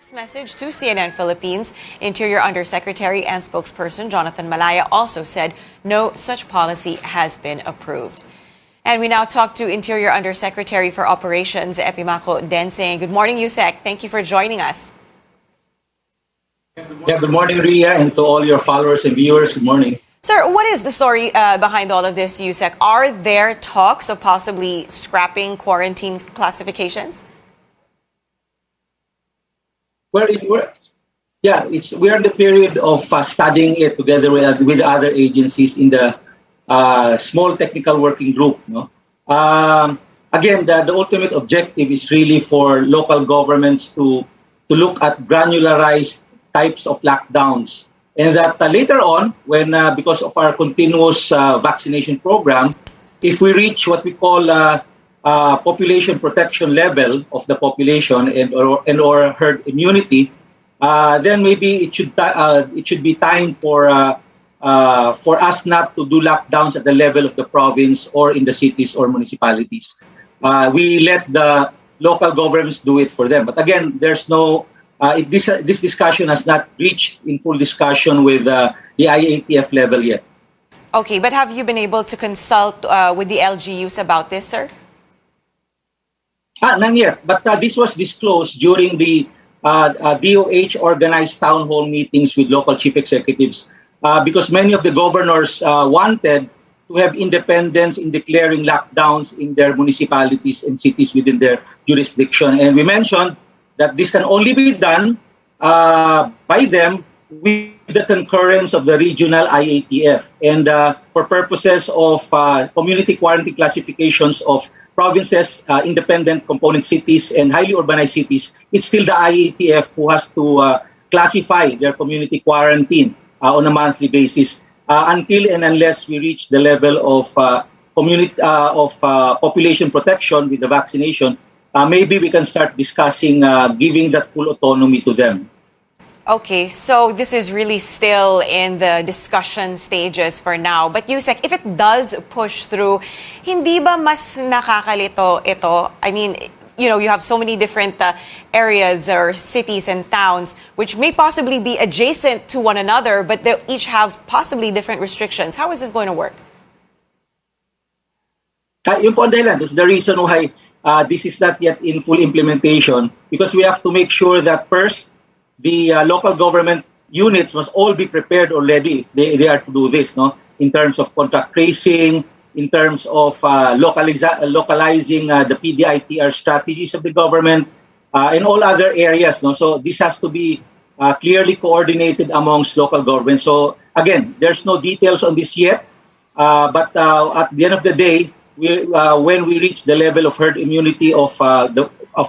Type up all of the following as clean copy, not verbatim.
text message to CNN Philippines, Interior Undersecretary and spokesperson Jonathan Malaya also said no such policy has been approved. And we now talk to Interior Undersecretary for Operations, Epimako Denseng. Good morning, Yusek. Thank you for joining us. Yeah, good morning, Ria, and to all your followers and viewers, good morning. Sir, what is the story behind all of this, Yusek? Are there talks of possibly scrapping quarantine classifications? Well, we're in the period of studying it together with other agencies in the small technical working group. No? Again, the ultimate objective is really for local governments to look at granularized types of lockdowns. And that later on, when because of our continuous vaccination program, if we reach what we call population protection level of the population and or herd immunity, then maybe it should be time for us not to do lockdowns at the level of the province or in the cities or municipalities. We let the local governments do it for them. But again, there's no this discussion has not reached in full discussion with the IATF level yet. Okay, but have you been able to consult with the LGUs about this, sir? Not yet, but this was disclosed during the DOH organized town hall meetings with local chief executives because many of the governors wanted to have independence in declaring lockdowns in their municipalities and cities within their jurisdiction. And we mentioned that this can only be done by them with the concurrence of the regional IATF. And for purposes of community quarantine classifications of provinces, independent component cities, and highly urbanized cities, it's still the IATF who has to classify their community quarantine on a monthly basis until and unless we reach the level of population protection with the vaccination. Maybe we can start discussing giving that full autonomy to them. Okay, so this is really still in the discussion stages for now. But Yusek, if it does push through, hindi ba mas nakakalito ito? I mean, you have so many different areas or cities and towns which may possibly be adjacent to one another, but they each have possibly different restrictions. How is this going to work? Yung po ang dahilan, that's the reason why this is not yet in full implementation, because we have to make sure that first, the local government units must all be prepared already. They are to do this, no? In terms of contact tracing, in terms of localizing the PDITR strategies of the government, and all other areas, no? So this has to be clearly coordinated amongst local governments. So again, there's no details on this yet, but at the end of the day, when we reach the level of herd immunity of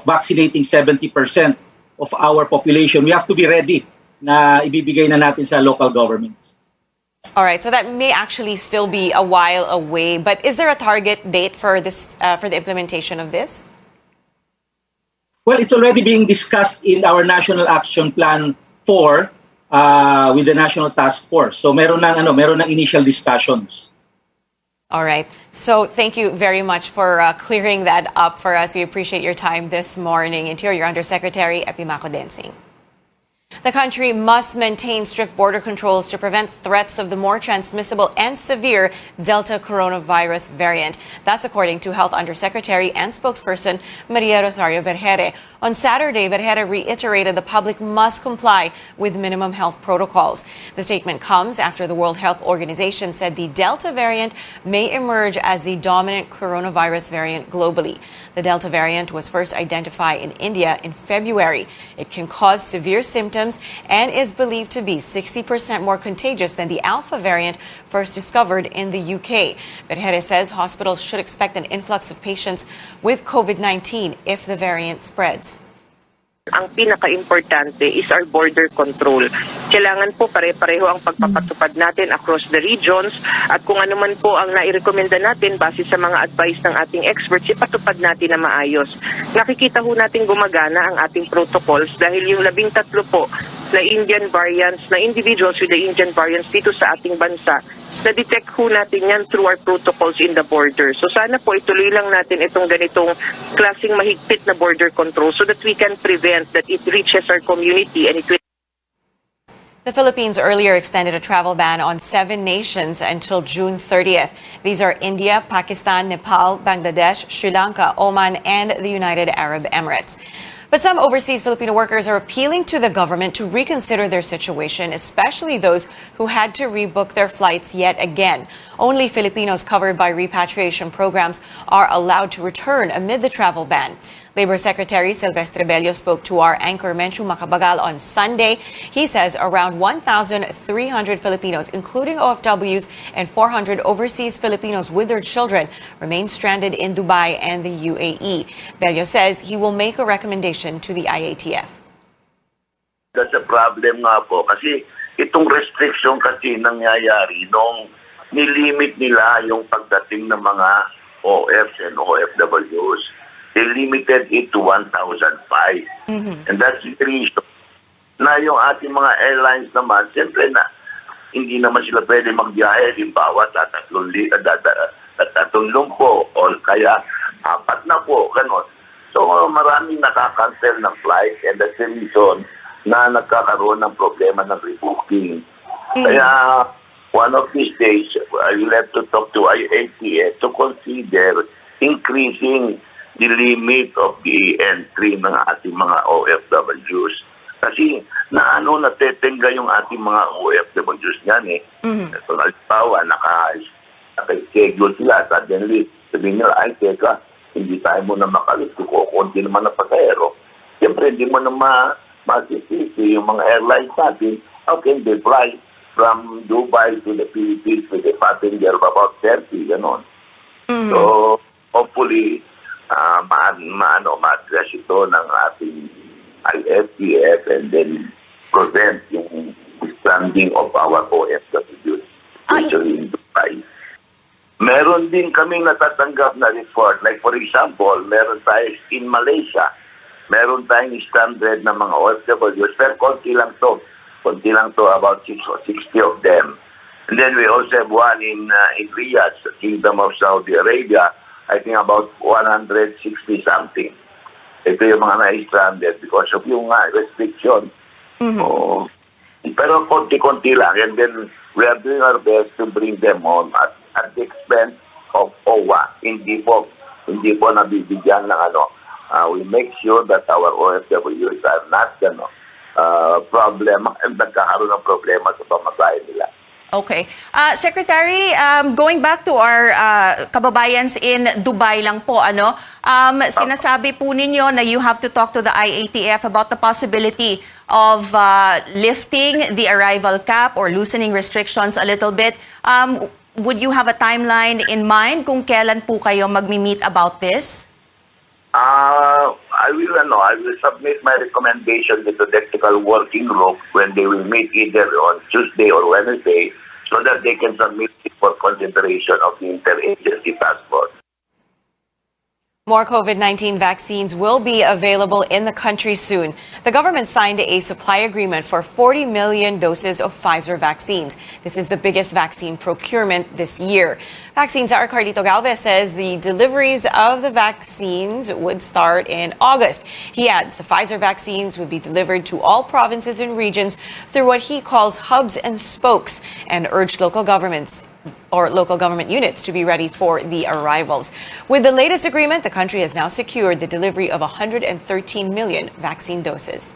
vaccinating 70% of our population, we have to be ready na ibibigay na natin sa local governments. All right, so that may actually still be a while away, but is there a target date for this for the implementation of this? Well, it's already being discussed in our National Action Plan 4 with the National Task Force. So meron ng initial discussions. All right. So thank you very much for clearing that up for us. We appreciate your time this morning. Interior Undersecretary Epimako Denseng. The country must maintain strict border controls to prevent threats of the more transmissible and severe Delta coronavirus variant. That's according to Health Undersecretary and spokesperson Maria Rosario Vergere. On Saturday, Vergere reiterated the public must comply with minimum health protocols. The statement comes after the World Health Organization said the Delta variant may emerge as the dominant coronavirus variant globally. The Delta variant was first identified in India in February. It can cause severe symptoms and is believed to be 60% more contagious than the Alpha variant first discovered in the UK. Vergere says hospitals should expect an influx of patients with COVID-19 if the variant spreads. Ang pinaka-importante is our border control. Kailangan po pare-pareho ang pagpapatupad natin across the regions at kung ano man po ang nairekomenda natin base sa mga advice ng ating experts, ipatupad natin na maayos. Nakikita ho natin gumagana ang ating protocols dahil yung 13 po na Indian variants, na individuals with the Indian variants dito sa ating bansa, na-detect ho natin yan through our protocols in the border. So sana po ituloy lang natin itong ganitong klaseng mahigpit na border control so that we can prevent that it reaches our community and it will. The Philippines earlier extended a travel ban on 7 nations until June 30th. These are India, Pakistan, Nepal, Bangladesh, Sri Lanka, Oman, and the United Arab Emirates. But some overseas Filipino workers are appealing to the government to reconsider their situation, especially those who had to rebook their flights yet again. Only Filipinos covered by repatriation programs are allowed to return amid the travel ban. Labor Secretary Silvestre Bello spoke to our anchor Menchu Macabagal on Sunday. He says around 1,300 Filipinos, including OFWs and 400 overseas Filipinos with their children, remain stranded in Dubai and the UAE. Bello says he will make a recommendation to the IATF. That's a problem nga po kasi itong restriction kasi nangyayari nung nilimit nila yung pagdating ng mga OFs and OFWs. They limited it to 1,005. And that's the reason na yung ating mga airlines naman, siyempre na hindi naman sila pwede magbiyahe, halimbawa sa 3 po o kaya 4 na po, ganon. So maraming nakakancel ng flight and that's the reason na nagkakaroon ng problema ng rebooking. Kaya one of these days, I will have to talk to IATF to consider increasing the limit of the entry ng ating mga OFWs. Kasi natetenga yung ating mga OFWs niyan eh. So, halimbawa, naka-schedule sila. Suddenly, sabihin nila, ay, teka, hindi tayo muna makalit ko. Kunti naman na pasahero. Siyempre, hindi mo na masisisi yung mga airlines natin. How can they fly from Dubai to the Philippines with a passenger of about 30, ganon. So, hopefully, ma-address ito ng ating ISKO and then prevent yung stranding of our OFWs, especially in Dubai. Meron din kaming natatanggap na report. Like for example, meron tayo in Malaysia, meron tayong stranded na mga OFWs, pero konti lang to. Konti lang to, about 60 of them. And then we also have one in Riyadh, the Kingdom of Saudi Arabia, I think about 160-something. Ito yung mga na-stranded because of yung restriction. Pero konti-konti lang. And then we are doing our best to bring them on at the expense of OWA. Hindi po nabibigyan ng we make sure that our OFWs are not problema and nagkakaroon ng problema sa pamasahe nila. Okay. Secretary, going back to our kababayans in Dubai lang po, sinasabi po ninyo na you have to talk to the IATF about the possibility of lifting the arrival cap or loosening restrictions a little bit. Would you have a timeline in mind kung kailan po kayo magmi-meet about this? I will submit my recommendation to the technical working group when they will meet either on Tuesday or Wednesday so that they can submit it for consideration of the interagency task force. More COVID-19 vaccines will be available in the country soon. The government signed a supply agreement for 40 million doses of Pfizer vaccines. This is the biggest vaccine procurement this year. Vaccine Czar Carlito Galvez says the deliveries of the vaccines would start in August. He adds the Pfizer vaccines would be delivered to all provinces and regions through what he calls hubs and spokes and urged local government units to be ready for the arrivals. With the latest agreement, the country has now secured the delivery of 113 million vaccine doses.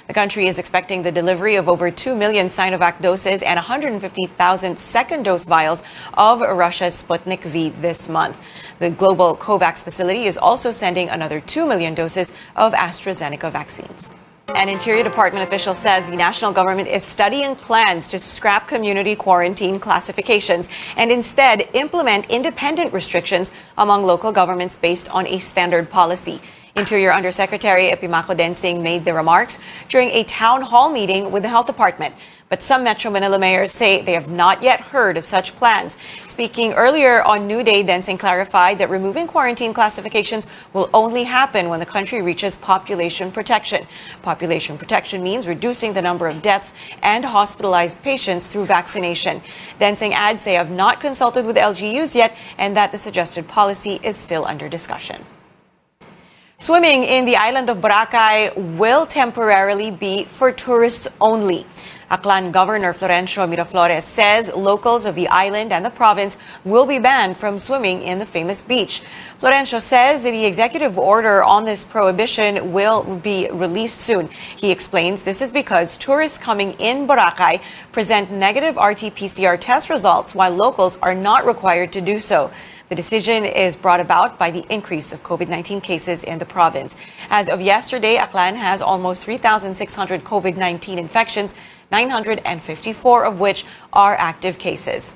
The country is expecting the delivery of over 2 million Sinovac doses and 150,000 second-dose vials of Russia's Sputnik V this month. The global COVAX facility is also sending another 2 million doses of AstraZeneca vaccines. An Interior Department official says the national government is studying plans to scrap community quarantine classifications and instead implement independent restrictions among local governments based on a standard policy. Interior Undersecretary Epimako Densing made the remarks during a town hall meeting with the Health Department. But some Metro Manila mayors say they have not yet heard of such plans. Speaking earlier on New Day, Densing clarified that removing quarantine classifications will only happen when the country reaches population protection. Population protection means reducing the number of deaths and hospitalized patients through vaccination. Densing adds they have not consulted with LGUs yet and that the suggested policy is still under discussion. Swimming in the island of Boracay will temporarily be for tourists only. Aklan Governor Florencio Miraflores says locals of the island and the province will be banned from swimming in the famous beach. Florencio says that the executive order on this prohibition will be released soon. He explains this is because tourists coming in Boracay present negative RT-PCR test results while locals are not required to do so. The decision is brought about by the increase of COVID-19 cases in the province. As of yesterday, Aklan has almost 3,600 COVID-19 infections, 954 of which are active cases.